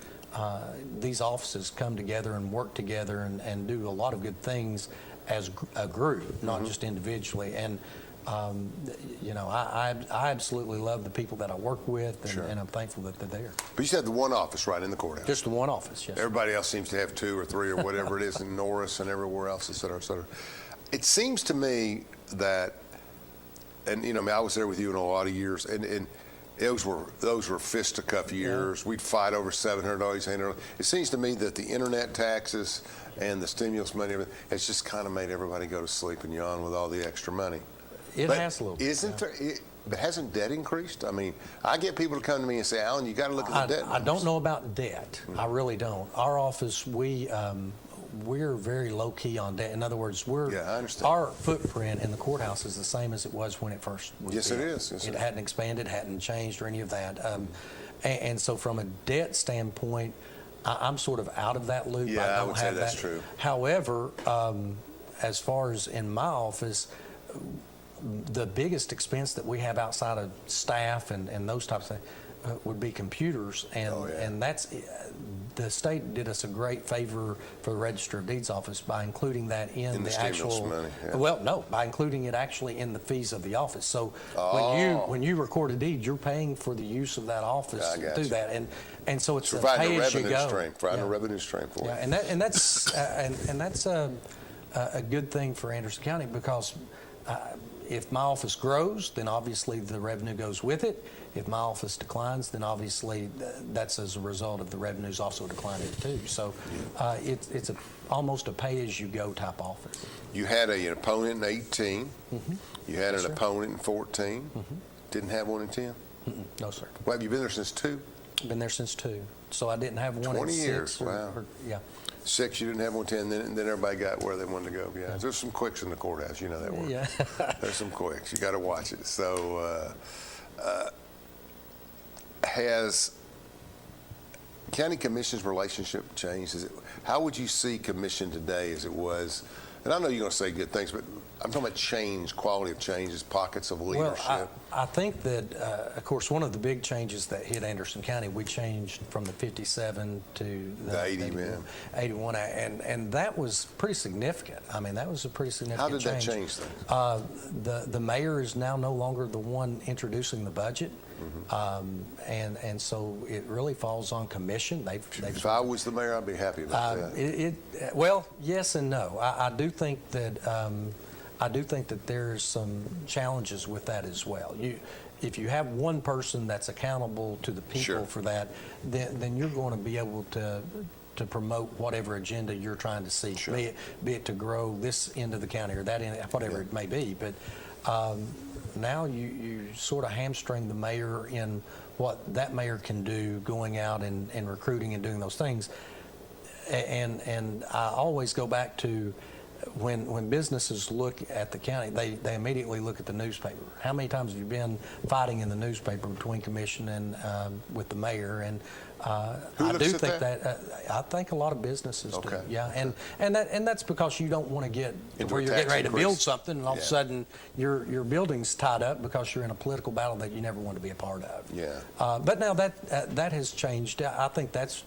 these offices come together and work together and do a lot of good things as a group, not just individually. And I absolutely love the people that I work with, and I'm thankful that they're there. But you said the one office right in the courthouse. Just the one office, yes. Everybody else seems to have 2 or 3 or whatever it is in Norris and everywhere else, et cetera, et cetera. It seems to me that, and I was there with you in a lot of years, and those were fisticuff years. We'd fight over $700, $800. It seems to me that the internet taxes and the stimulus money, it's just kind of made everybody go to sleep and yawn with all the extra money. It has a little bit. Isn't there? But hasn't debt increased? I mean, I get people to come to me and say, "Alan, you got to look at the debt." I don't know about debt. I really don't. Our office, we're very low key on debt. In other words, I understand. Our footprint in the courthouse is the same as it was when it first was built. It is. It hadn't expanded, hadn't changed, or any of that. And so, from a debt standpoint, I'm sort of out of that loop. Yeah, I would say that's true. However, as far as in my office, the biggest expense that we have outside of staff and those types of things would be computers, and that's the state did us a great favor for the Register of Deeds office by including that in the actual money, by including it actually in the fees of the office. So when you record a deed, you're paying for the use of that office through that, and so it's a pay as you go. Providing a revenue stream for it. And that's a good thing for Anderson County, because if my office grows, then obviously the revenue goes with it. If my office declines, then obviously that's as a result of the revenues also declining too. So it's almost a pay-as-you-go type office. You had an opponent in 18. Mm-hmm. You had an opponent in 14. Mm-hmm. Didn't have one in 10? Mm-mm. No, sir. Well, have you been there since 2? Been there since 2. So I didn't have one 20 in 6. years, wow. 6, you didn't have one 10, then everybody got where they wanted to go. Yeah, there's some quicks in the courthouse, you know that word. Yeah. There's some quicks. You got to watch it. So has county commission's relationship changed? How would you see commission today as it was? And I know you're going to say good things, but I'm talking about change, quality of changes, pockets of leadership. Well, I think that, of course, one of the big changes that hit Anderson County, we changed from the 57 to the 81, and that was pretty significant. I mean, that was a pretty significant change. How did that change things? The mayor is now no longer the one introducing the budget. Mm-hmm. And so it really falls on commission. If I was the mayor, I'd be happy about that. Well, yes and no. I do think that there's some challenges with that as well. If you have one person that's accountable to the people for that, then you're going to be able to promote whatever agenda you're trying to see, be it to grow this end of the county or that end, whatever it may be. But now you sort of hamstring the mayor in what that mayor can do, going out and recruiting and doing those things. And I always go back to when businesses look at the county, they immediately look at the newspaper. How many times have you been fighting in the newspaper between commission and with the mayor? And I do think that I think a lot of businesses do. Yeah, and that's because you don't want to get where you're getting ready to build something, and all of a sudden your building's tied up because you're in a political battle that you never want to be a part of. Yeah. But now that has changed. I think that's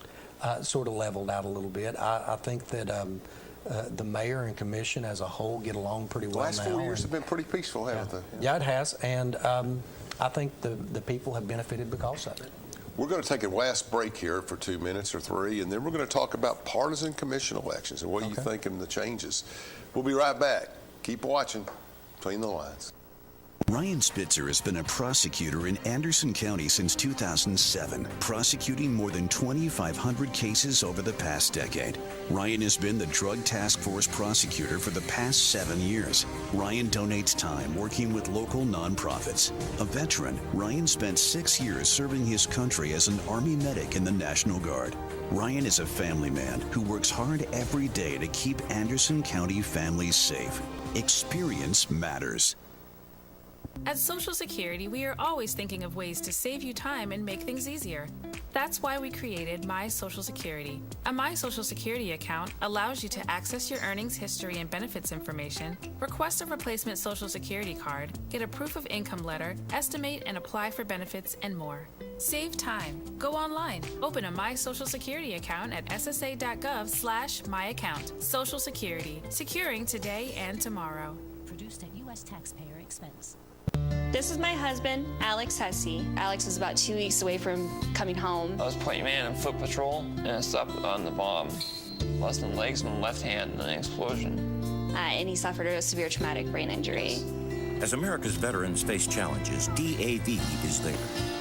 sort of leveled out a little bit. I think that. The mayor and commission as a whole get along pretty well now. The last 4 years have been pretty peaceful, haven't they? Yeah, it has, and I think the people have benefited because of it. We're going to take a last break here for 2 minutes or 3, and then we're going to talk about partisan commission elections and what you think of the changes. We'll be right back. Keep watching Between the Lines. Ryan Spitzer has been a prosecutor in Anderson County since 2007, prosecuting more than 2,500 cases over the past decade. Ryan has been the Drug Task Force prosecutor for the past 7 years. Ryan donates time working with local nonprofits. A veteran, Ryan spent 6 years serving his country as an Army medic in the National Guard. Ryan is a family man who works hard every day to keep Anderson County families safe. Experience matters. At Social Security, we are always thinking of ways to save you time and make things easier. That's why we created My Social Security. A My Social Security account allows you to access your earnings history and benefits information, request a replacement Social Security card, get a proof of income letter, estimate and apply for benefits, and more. Save time. Go online. Open a My Social Security account at ssa.gov/myaccount. Social Security. Securing today and tomorrow. Produced at U.S. taxpayer expense. This is my husband, Alex Hesse. Alex is about 2 weeks away from coming home. I was point man on foot patrol, and I stopped on the bomb. Lost my legs and my left hand in an explosion. And he suffered a severe traumatic brain injury. As America's veterans face challenges, DAV is there.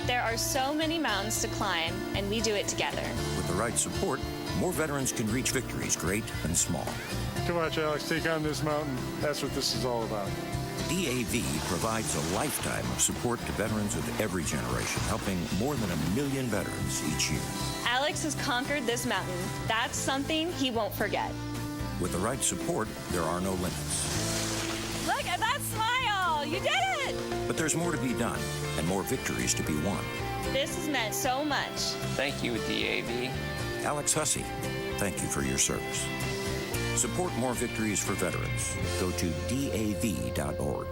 There are so many mountains to climb, and we do it together. With the right support, more veterans can reach victories, great and small. Come on, Alex, take on this mountain. That's what this is all about. DAV provides a lifetime of support to veterans of every generation, helping more than 1 million veterans each year. Alex has conquered this mountain. That's something he won't forget. With the right support, there are no limits. Look at that smile! You did it! But there's more to be done and more victories to be won. This has meant so much. Thank you, DAV. Alex Hussey, thank you for your service. Support more victories for veterans. Go to DAV.org.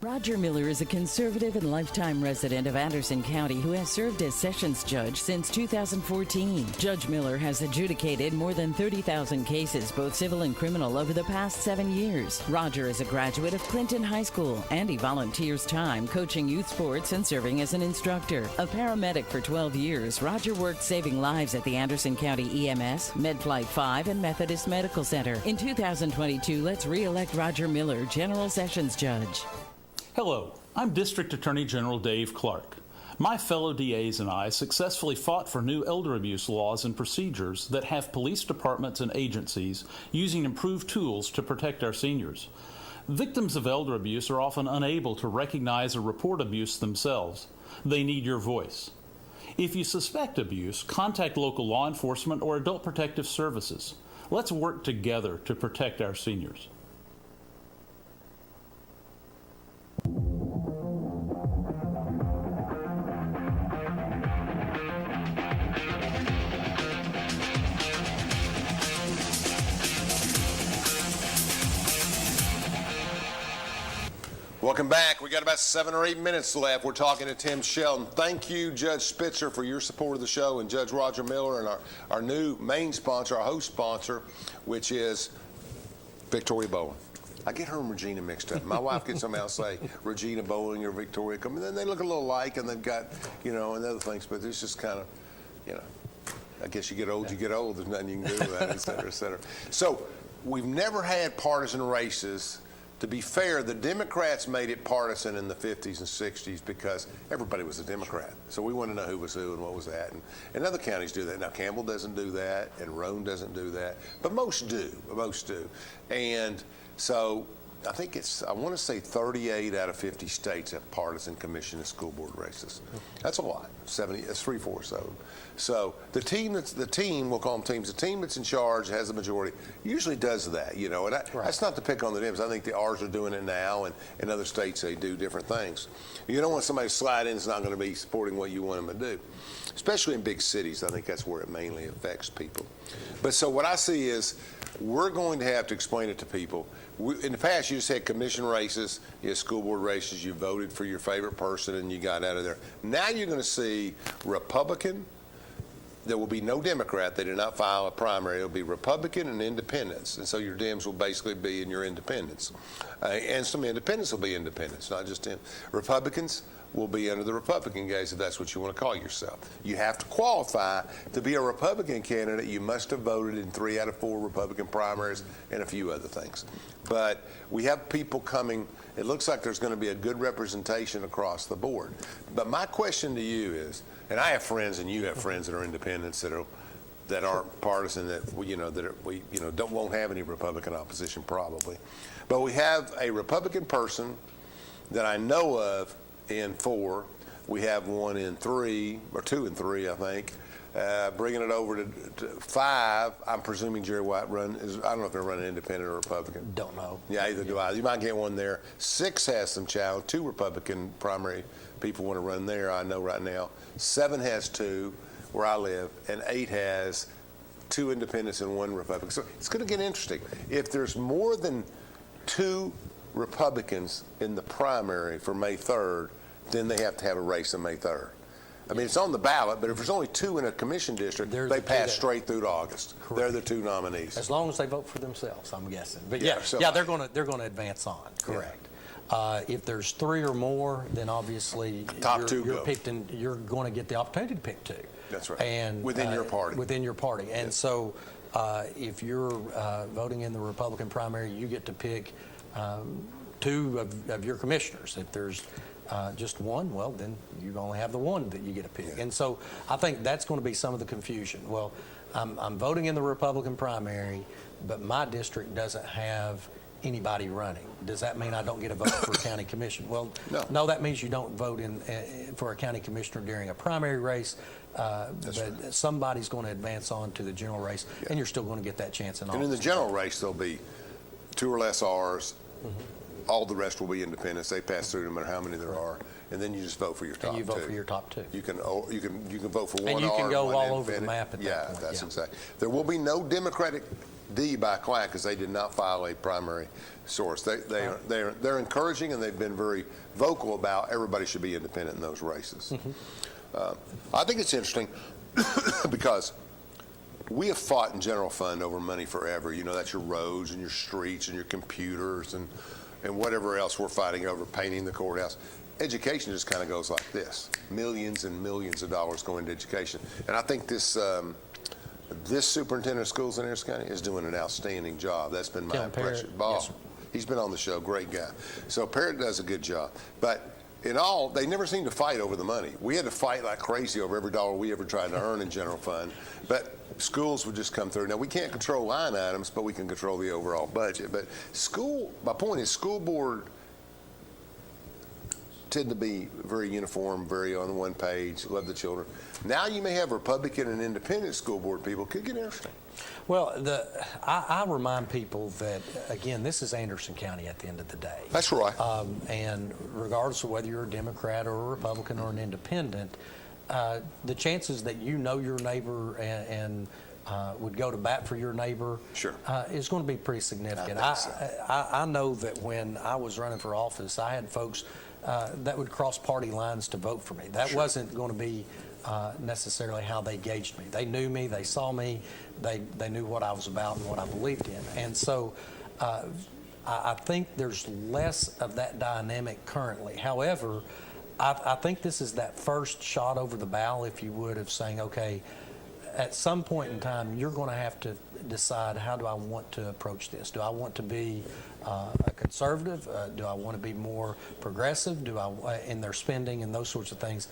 Roger Miller is a conservative and lifetime resident of Anderson County who has served as Sessions Judge since 2014. Judge Miller has adjudicated more than 30,000 cases, both civil and criminal, over the past 7 years. Roger is a graduate of Clinton High School, and he volunteers time coaching youth sports and serving as an instructor. A paramedic for 12 years, Roger worked saving lives at the Anderson County EMS, MedFlight 5, and Methodist Medical Center. In 2022, let's re-elect Roger Miller, General Sessions Judge. Hello, I'm District Attorney General Dave Clark. My fellow DAs and I successfully fought for new elder abuse laws and procedures that have police departments and agencies using improved tools to protect our seniors. Victims of elder abuse are often unable to recognize or report abuse themselves. They need your voice. If you suspect abuse, contact local law enforcement or adult protective services. Let's work together to protect our seniors. Welcome back. We got about 7 or 8 minutes left. We're talking to Tim Shelton. Thank you, Judge Spitzer, for your support of the show, and Judge Roger Miller, and our new main sponsor, our host sponsor, which is Victoria Bowen. I get her and Regina mixed up. My wife gets somebody else say Regina Bowen or Victoria. And then they look a little alike, and they've got, and other things, but it's just kind of, I guess you get old, you get old. There's nothing you can do with that, et cetera, et cetera. So we've never had partisan races. To be fair, the Democrats made it partisan in the 50s and 60s because everybody was a Democrat. So we want to know who was who and what was that. And other counties do that. Now, Campbell doesn't do that, and Roane doesn't do that. But most do. Most do. And so I think I want to say 38 out of 50 states have partisan commission and school board races. That's a lot. 70, that's 3/4 of them. So the team, we'll call them teams, the team that's in charge has the majority, usually does that, and that's not to pick on the Dems. I think the R's are doing it now, and in other states they do different things. You don't want somebody to slide in that's not going to be supporting what you want them to do. Especially in big cities, I think that's where it mainly affects people. But so what I see is we're going to have to explain it to people. In the past, you just had commission races, you had school board races, you voted for your favorite person, and you got out of there. Now you're going to see Republican. There will be no Democrat. They did not file a primary. It will be Republican and independents. And so your Dems will basically be in your independents. And some independents will be independents, not just Dems. Republicans will be under the Republican guise, if that's what you want to call yourself. You have to qualify to be a Republican candidate. You must have voted in 3 out of 4 Republican primaries and a few other things. But we have people coming. It looks like there's going to be a good representation across the board. But my question to you is, and I have friends, and you have friends that are independents that aren't partisan, that won't have any Republican opposition probably. But we have a Republican person that I know of in 4. We have one in 3, or 2 and 3, I think. Bringing it over to 5, I'm presuming Jerry White I don't know if they're running independent or Republican. Don't know. Yeah, either do I. You might get one there. 6 has some challenge. 2 Republican primary people want to run there, I know right now. 7 has 2, where I live, and 8 has 2 independents and 1 Republican. So it's going to get interesting. If there's more than 2 Republicans in the primary for May 3rd, then they have to have a race on May 3rd. I mean, it's on the ballot, but if there's only 2 in a commission district, they pass straight through to August. Correct. They're the 2 nominees. As long as they vote for themselves, I'm guessing. But yeah, they're going to advance on. Correct. Yeah. If there's 3 or more, then obviously you're picked, and you're going to get the opportunity to pick 2. That's right. And within your party. Within your party, and so if you're voting in the Republican primary, you get to pick 2 of your commissioners. If there's just 1, well, then you only have the 1 that you get to pick. Yeah. And so I think that's going to be some of the confusion. Well, I'm voting in the Republican primary, but my district doesn't have anybody running. Does that mean I don't get a vote for a county commission? Well, no, that means you don't vote for a county commissioner during a primary race. But somebody's going to advance on to the general race, and you're still going to get that chance in August. And in the general race, there'll be 2 or less R's. Mm-hmm. All the rest will be independents. They pass through no matter how many there are, and then you just vote for your top 2. And you vote for your top 2. You can vote for 1 R. And you can go all over the map at that point. That's exactly. There will be no Democratic D by clack because they did not file a primary source. They're encouraging, and they've been very vocal about everybody should be independent in those races. I think it's interesting because we have fought in general fund over money forever. You know, that's your roads and your streets and your computers and whatever else we're fighting over, painting the courthouse. Education just kind of goes like this. Millions and millions of dollars go into education. And I think this superintendent of schools in Anderson County is doing an outstanding job. That's been my impression. Yes, he's been on the show, great guy. So Parrott does a good job. But in all, they never seem to fight over the money. We had to fight like crazy over every dollar we ever tried to earn in general fund. But schools would just come through. Now, we can't control line items, but we can control the overall budget. But my point is, school board tend to be very uniform, very on one page, love the children. Now you may have Republican and independent school board people. Could get interesting. Well, I remind people that, again, this is Anderson County at the end of the day. That's right. And regardless of whether you're a Democrat or a Republican or an independent, the chances that you know your neighbor and would go to bat for your neighbor is going to be pretty significant. I know that when I was running for office, I had folks that would cross party lines to vote for me. That wasn't going to be necessarily how they gauged me. They knew me, they saw me, they knew what I was about and what I believed in. And so I think there's less of that dynamic currently. However, I think this is that first shot over the bow, if you would, of saying, okay, at some point in time, you're going to have to decide, how do I want to approach this? Do I want to be a conservative? Do I want to be more progressive? Do I in their spending and those sorts of things?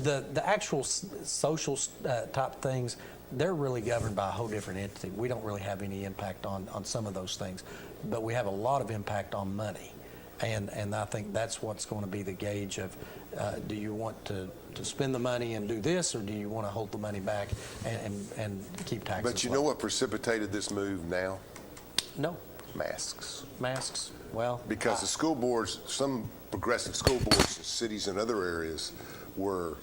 The actual social type things, they're really governed by a whole different entity. We don't really have any impact on some of those things, but we have a lot of impact on money. And I think that's what's going to be the gauge of, do you want to spend the money and do this, or do you want to hold the money back and keep taxes But you low? know what precipitated this move now? No. Masks. Masks. Well, because the school boards, some progressive school boards in cities and other areas were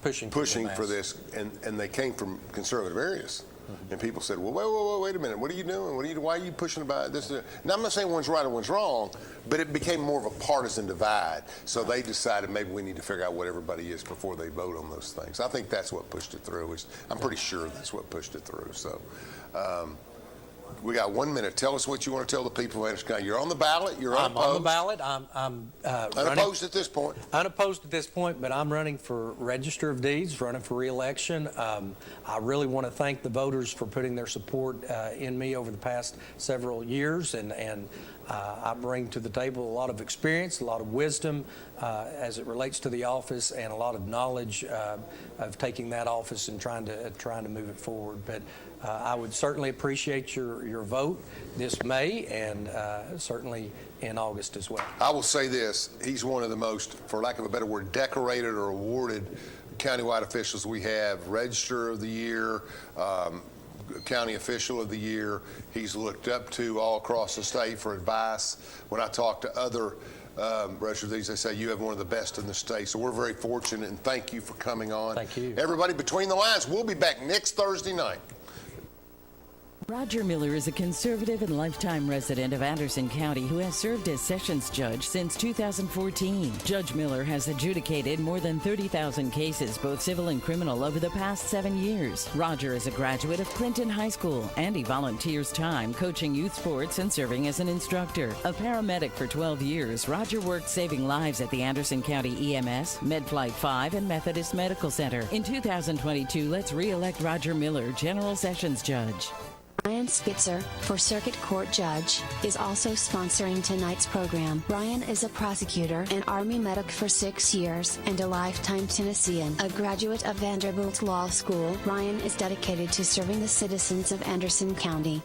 pushing for this, and they came from conservative areas. And people said, well, wait a minute. What are you doing? Why are you pushing about this? Now, I'm not saying one's right or one's wrong, but it became more of a partisan divide. So they decided maybe we need to figure out what everybody is before they vote on those things. I think that's what pushed it through. I'm pretty sure that's what pushed it through. So we got 1 minute. Tell us what you want to tell the people of Anderson County. You're on the ballot. You're unopposed. I'm on the ballot. I'm unopposed at this point. Unopposed at this point, but I'm running for Register of Deeds, running for re-election. I really want to thank the voters for putting their support in me over the past several years, and I bring to the table a lot of experience, a lot of wisdom as it relates to the office, and a lot of knowledge of taking that office and trying to move it forward. But I would certainly appreciate your vote this May, and certainly in August as well. I will say this: he's one of the most, for lack of a better word, decorated or awarded countywide officials we have. Register of the Year, County Official of the Year. He's looked up to all across the state for advice. When I talk to other Register of Deeds, they say you have one of the best in the state. So we're very fortunate, and thank you for coming on. Thank you. Everybody, Between the Lines, we'll be back next Thursday night. Roger Miller is a conservative and lifetime resident of Anderson County who has served as Sessions Judge since 2014. Judge Miller has adjudicated more than 30,000 cases, both civil and criminal, over the past 7 years. Roger is a graduate of Clinton High School, and he volunteers time coaching youth sports and serving as an instructor. A paramedic for 12 years, Roger worked saving lives at the Anderson County EMS, MedFlight 5, and Methodist Medical Center. In 2022, let's re-elect Roger Miller, General Sessions Judge. Ryan Spitzer, for Circuit Court Judge, is also sponsoring tonight's program. Ryan is a prosecutor and Army medic for 6 years and a lifetime Tennessean. A graduate of Vanderbilt Law School, Ryan is dedicated to serving the citizens of Anderson County.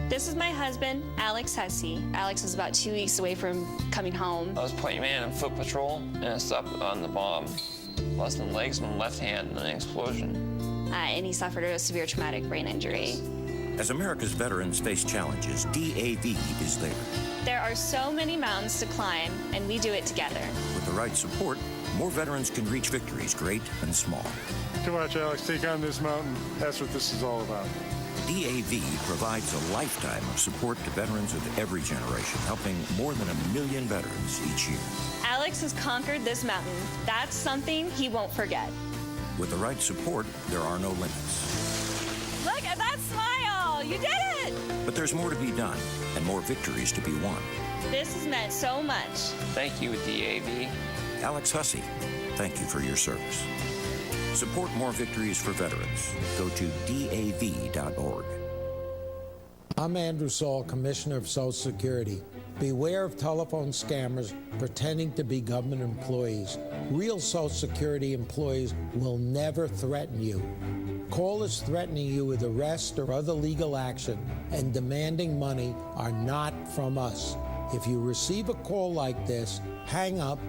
This is my husband, Alex Hesse. Alex is about 2 weeks away from coming home. I was point man in foot patrol, and I stepped on the bomb. Lost my legs and my left hand in an explosion. And he suffered a severe traumatic brain injury. As America's veterans face challenges, DAV is there. There are so many mountains to climb, and we do it together. With the right support, more veterans can reach victories, great and small. To watch Alex take on this mountain, that's what this is all about. DAV provides a lifetime of support to veterans of every generation, helping more than 1 million veterans each year. Alex has conquered this mountain. That's something he won't forget. With the right support, there are no limits. Look at that smile! You did it! But there's more to be done and more victories to be won. This has meant so much. Thank you, DAV. Alex Hesse, thank you for your service. Support more victories for veterans. Go to DAV.org. I'm Andrew Saul, Commissioner of Social Security. Beware of telephone scammers pretending to be government employees. Real Social Security employees will never threaten you. Callers threatening you with arrest or other legal action and demanding money are not from us. If you receive a call like this, hang up